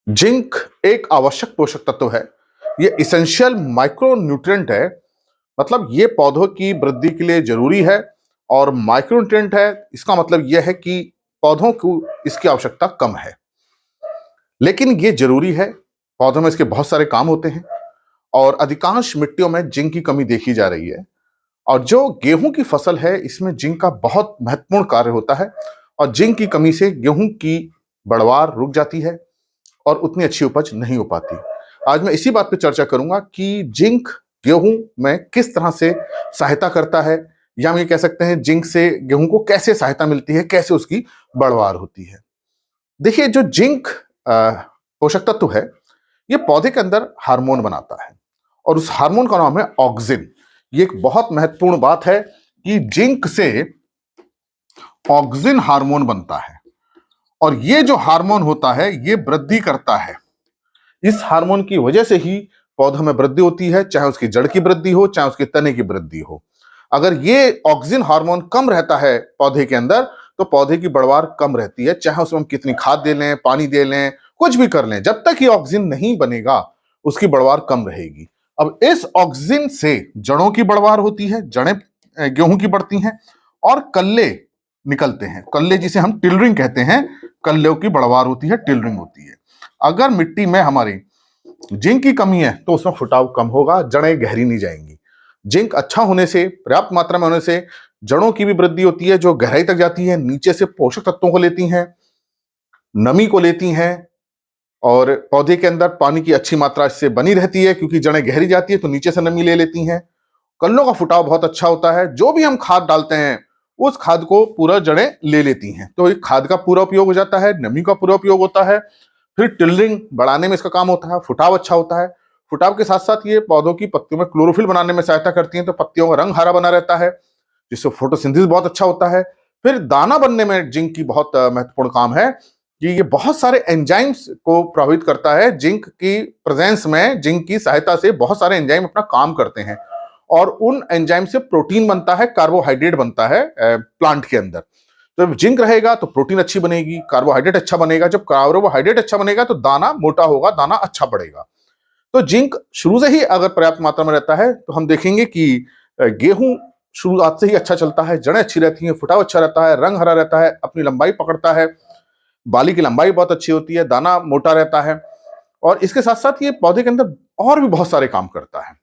Zinc एक आवश्यक पोषक तत्व है। ये इसेंशियल माइक्रो न्यूट्रिएंट है। मतलब ये पौधों की वृद्धि के लिए जरूरी है। और माइक्रो न्यूट्रिएंट है, इसका मतलब यह है कि पौधों को इसकी आवश्यकता कम है, लेकिन ये जरूरी है। पौधों में इसके बहुत सारे काम होते हैं और अधिकांश मिट्टियों में जिंक की कमी देखी जा रही है। और जो गेहूं की फसल है, इसमें जिंक का बहुत महत्वपूर्ण कार्य होता है। और जिंक की कमी से गेहूं की बढ़वार रुक जाती है और उतनी अच्छी उपज नहीं हो पाती। आज मैं इसी बात पे चर्चा करूंगा कि जिंक गेहूं में किस तरह से सहायता करता है, या हम ये कह सकते हैं जिंक से गेहूं को कैसे सहायता मिलती है, कैसे उसकी बढ़वार होती है। देखिए, जो जिंक पोषक तत्व है, ये पौधे के अंदर हार्मोन बनाता है और उस हार्मोन का नाम है ऑक्सिन। ये एक बहुत महत्वपूर्ण बात है कि जिंक से ऑक्सिन हार्मोन बनता है और ये जो हार्मोन होता है, ये वृद्धि करता है। इस हार्मोन की वजह से ही पौधों में वृद्धि होती है, चाहे उसकी जड़ की वृद्धि हो, चाहे उसके तने की वृद्धि हो। अगर ये ऑक्सिन हार्मोन कम रहता है पौधे के अंदर, तो पौधे की बढ़वार कम रहती है, चाहे उसमें हम कितनी खाद दे लें, पानी दे लें, कुछ भी कर लें, जब तक ये ऑक्सिन नहीं बनेगा उसकी बढ़वार कम रहेगी। अब इस ऑक्सिन से जड़ों की बढ़वार होती है, जड़ें गेहूं की बढ़ती हैं और कल्ले निकलते हैं। कल्ले जिसे हम टिलरिंग कहते हैं, कल्लों की बढ़वार होती है, टिलरिंग होती है। अगर मिट्टी में हमारी जिंक की कमी है तो उसमें फुटाव कम होगा, जड़ें गहरी नहीं जाएंगी। जिंक अच्छा होने से, पर्याप्त मात्रा में होने से जड़ों की भी वृद्धि होती है, जो गहराई तक जाती है, नीचे से पोषक तत्वों को लेती हैं, नमी को लेती हैं और पौधे के अंदर पानी की अच्छी मात्रा इससे बनी रहती है, क्योंकि जड़ें गहरी जाती है तो नीचे से नमी ले लेती हैं। कल्लों का फुटाव बहुत अच्छा होता है। जो भी हम खाद डालते हैं उस खाद को पूरा जड़ें ले लेती हैं, तो एक खाद का पूरा उपयोग हो जाता है, नमी का पूरा उपयोग होता है। फिर टिलरिंग बढ़ाने में इसका काम होता है, फुटाव अच्छा होता है। फुटाव के साथ साथ ये पौधों की पत्तियों में क्लोरोफिल बनाने में सहायता करती हैं, तो पत्तियों का रंग हरा बना रहता है, जिससे फोटोसिंथेसिस बहुत अच्छा होता है। फिर दाना बनने में जिंक की बहुत महत्वपूर्ण काम है कि ये बहुत सारे एंजाइम्स को प्रभावित करता है। जिंक की प्रेजेंस में, जिंक की सहायता से बहुत सारे एंजाइम अपना काम करते हैं और उन एंजाइम से प्रोटीन बनता है, कार्बोहाइड्रेट बनता है प्लांट के अंदर। तो जब जिंक रहेगा तो प्रोटीन अच्छी बनेगी, कार्बोहाइड्रेट अच्छा बनेगा। जब कार्बोहाइड्रेट अच्छा बनेगा तो दाना मोटा होगा, दाना अच्छा बढ़ेगा। तो जिंक शुरू से ही अगर पर्याप्त मात्रा में रहता है तो हम देखेंगे कि गेहूं शुरुआत से ही अच्छा चलता है, जड़ें अच्छी रहती हैं, फुटाव अच्छा रहता है, रंग हरा रहता है, अपनी लंबाई पकड़ता है, बाली की लंबाई बहुत अच्छी होती है, दाना मोटा रहता है। और इसके साथ साथ ये पौधे के अंदर और भी बहुत सारे काम करता है।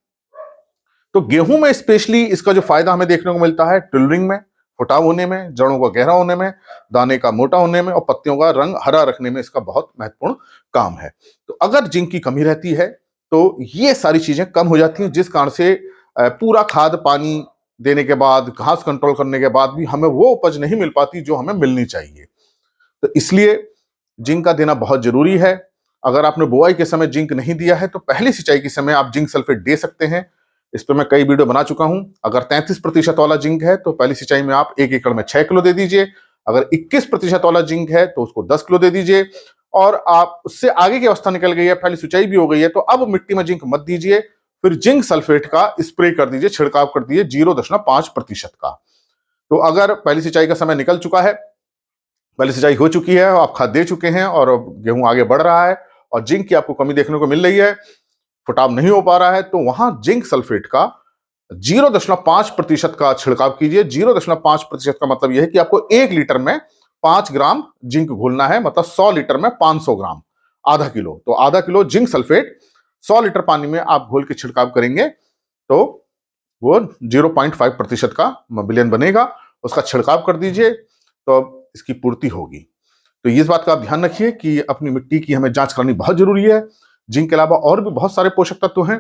तो गेहूं में स्पेशली इसका जो फायदा हमें देखने को मिलता है, टिलरिंग में, फुटाव होने में, जड़ों का गहरा होने में, दाने का मोटा होने में और पत्तियों का रंग हरा रखने में इसका बहुत महत्वपूर्ण काम है। तो अगर जिंक की कमी रहती है तो ये सारी चीजें कम हो जाती हैं, जिस कारण से पूरा खाद पानी देने के बाद, घास कंट्रोल करने के बाद भी हमें वो उपज नहीं मिल पाती जो हमें मिलनी चाहिए। तो इसलिए जिंक का देना बहुत जरूरी है। अगर आपने बुआई के समय जिंक नहीं दिया है तो पहली सिंचाई के समय आप जिंक सल्फेट दे सकते हैं। इस पर मैं कई वीडियो बना चुका हूं। अगर 33% वाला जिंक है तो पहली सिंचाई में आप 1 एकड़ में 6 किलो दे दीजिए। अगर 21% वाला जिंक है तो उसको 10 किलो दे दीजिए। और आप उससे आगे की अवस्था निकल गई है, पहली सिंचाई भी हो गई है, तो अब मिट्टी में जिंक मत दीजिए। फिर जिंक सल्फेट का स्प्रे कर दीजिए, छिड़काव कर दीजिए 0.5% का। तो अगर पहली सिंचाई का समय निकल चुका है, पहली सिंचाई हो चुकी है, आप खाद दे चुके हैं और गेहूं आगे बढ़ रहा है और जिंक की आपको कमी देखने को मिल रही है, फुटाव नहीं हो पा रहा है, तो वहां जिंक सल्फेट का 0.5% का छिड़काव कीजिए। 0.5% का मतलब यह है कि आपको 1 लीटर में 5 ग्राम जिंक घोलना है, मतलब 100 लीटर में 500 ग्राम, आधा किलो। तो आधा किलो जिंक सल्फेट 100 लीटर पानी में आप घोल के छिड़काव करेंगे तो वो 0.5% का बिलियन बनेगा। उसका छिड़काव कर दीजिए तो अब इसकी पूर्ति होगी। तो इस बात का आप ध्यान रखिए कि अपनी मिट्टी की हमें जांच करानी बहुत जरूरी है। जिंक के अलावा और भी बहुत सारे पोषक तत्व हैं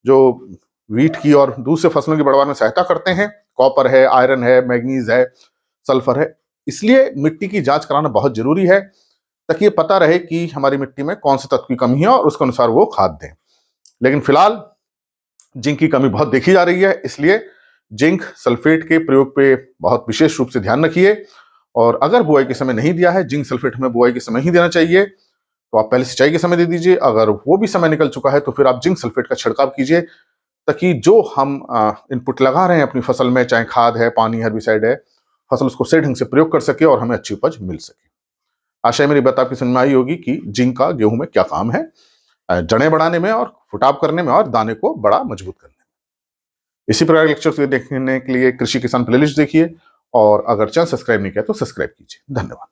जो वीट की और दूसरे फसलों की बढ़वार में सहायता करते हैं। कॉपर है, आयरन है, मैग्नीज है, सल्फर है। इसलिए मिट्टी की जांच कराना बहुत जरूरी है ताकि ये पता रहे कि हमारी मिट्टी में कौन से तत्व की कमी है और उसके अनुसार वो खाद दें। लेकिन फिलहाल जिंक की कमी बहुत देखी जा रही है, इसलिए जिंक सल्फेट के प्रयोग पे बहुत विशेष रूप से ध्यान रखिए। और अगर बुआई के समय नहीं दिया है, जिंक सल्फेट हमें बुआई के समय ही देना चाहिए, तो आप पहले सिंचाई के समय दे दीजिए। अगर वो भी समय निकल चुका है तो फिर आप जिंक सल्फेट का छिड़काव कीजिए, ताकि जो हम इनपुट लगा रहे हैं अपनी फसल में, चाहे खाद है, पानी, हेर्बिसाइड है, फसल उसको सही ढंग से प्रयोग कर सके और हमें अच्छी उपज मिल सके। आशा है मेरी बात आपकी समझ में आई होगी कि जिंक का गेहूं में क्या काम है, जड़ें बढ़ाने में और फुटाव करने में और दाने को बड़ा मजबूत करने में। इसी प्रकार के लेक्चर्स देखने के लिए कृषि किसान प्लेलिस्ट देखिए, और अगर चैनल सब्सक्राइब नहीं किया तो सब्सक्राइब कीजिए। धन्यवाद।